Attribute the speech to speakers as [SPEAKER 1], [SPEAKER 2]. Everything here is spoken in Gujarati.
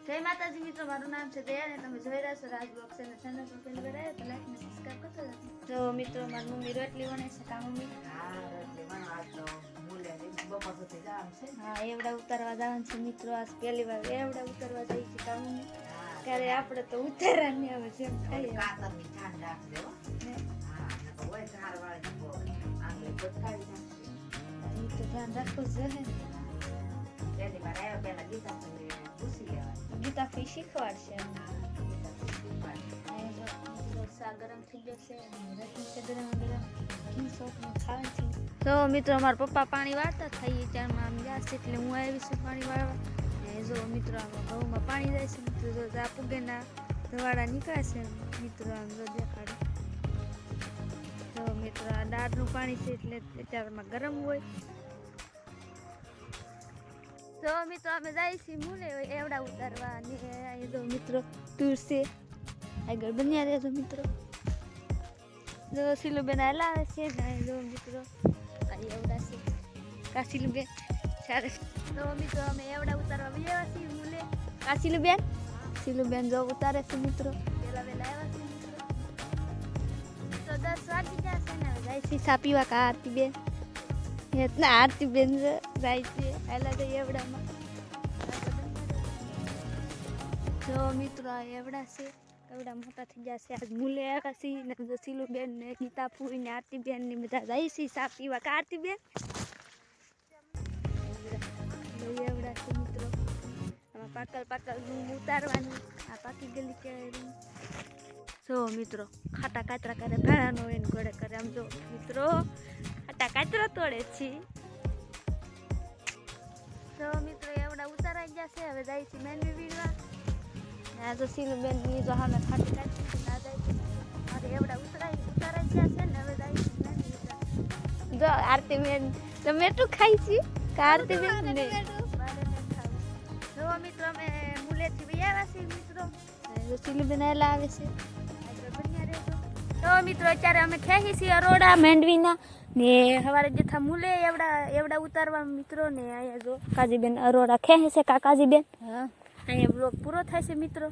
[SPEAKER 1] જય માતાજી મિત્રો, મારું નામ છે દયા અને તમે જોઈ રહ્યા છો રાજ બ્લોગ ચેનલ પર પહેલી વાર આવ્યો તો લાઈક અને સબસ્ક્રાઇબ કરતો રહેજો. જો મિત્રો, મારી મમ્મી રોટલી વણે છે. કા મમ્મી? હા, એવડા ઉતારવા જવાનું છે મિત્રો. આજ પહેલી વાર એવડા ઉતારવા જઈ છે. કા મમ્મી? ત્યારે આપણે તો ઉતારા નહીં આવે જેમ ખાઈએ. તો ધ્યાન રાખવું જોઈએ ને. ગીતા ફી શીખવાડશે. શાક ગરમ થઈ જશે. ગરમ ઘી સોપનું ખાવાનું છે. તો મિત્રો, મારા પપ્પા પાણી વાળતા થઈ ત્યારમાં આમ ગયા છે એટલે હું આવી છું પાણી વાળવા. જો મિત્રો, આમાં ઘઉંમાં પાણી જાય છે. મિત્રો જો આ પુગેના ધવાડા નીકળે છે. મિત્રો આમ જો દેખાડે. તો મિત્રો, આ દાળનું પાણી છે એટલે અત્યારમાં ગરમ હોય. તો મિત્રો, અમે જાય છીએ મૂલે એવડા ઉતારવા. અને જો મિત્રો તુલસી આગળ બન્યા રહેજો મિત્રો. જો સિલુબેન હલાવે છે ને જો મિત્રો એવડા છે કાશીલુબેન સારે. તો મિત્રો, અમે એવડા ઉતારવા આવ્યા છીએ મૂલે. કાશીલુબેન સિલુબેન જો ઉતારે છે મિત્રો. પેલા વેલા આવ્યા છે મિત્રો. તો 10 વાગી ગયા છે ને હવે જાય છે ચા પીવા. કા આરતીબેન ના આરતીબેન જાય છે પહેલા તો એવડામાં. જો મિત્રો, આ એવડા છે. એવડા મોટા થઈ ગયા છે. આજ મૂલે આવ્યા છે ને સિલુબેન ને ગીતા ફૂઈ ને આરતીબેન ને બધા જાય છે ચા પીવા. કા આરતીબેન? એવડા છે મિત્રો. આમાં પાકલ ઉતારવાની. આ પાકી ગયેલી કે જો મિત્રો ખાટા કાતરા કરે ભાડાનો એને ગોળે કરે. આમ જો મિત્રો ખાટા કાતરા તોડે છે. તો મિત્રો, એવડા ઉતારાઈ ગયા છે. હવે જાય છે મેનવી વીણવા. આ તો સિલુબેન ની જો હામે ખાટી કાતરી ના જાય છે. મારે એવડા ઉતારાઈ ગયા છે ને હવે જાય છે મેનવી વીણવા. જો આરતીબેન તો મેટું ખાઈ છે. કા આરતીબેન ને જો મિત્રો, અમે મુલેથી બી આવ્યા છીએ મિત્રો. જો સિલુબેન એલા આવે છે. તો મિત્રો, અત્યારે અમે ખેહી છીએ અરોડા માંડવીના ને સવારે જથા મૂલે એવડા ઉતારવા મિત્રો. ને અહીંયા જો કાજીબેન અરોડા ખેહે છે. કા કાજીબેન? હા, અહીંયા બ્લોગ પૂરો થાય છે મિત્રો.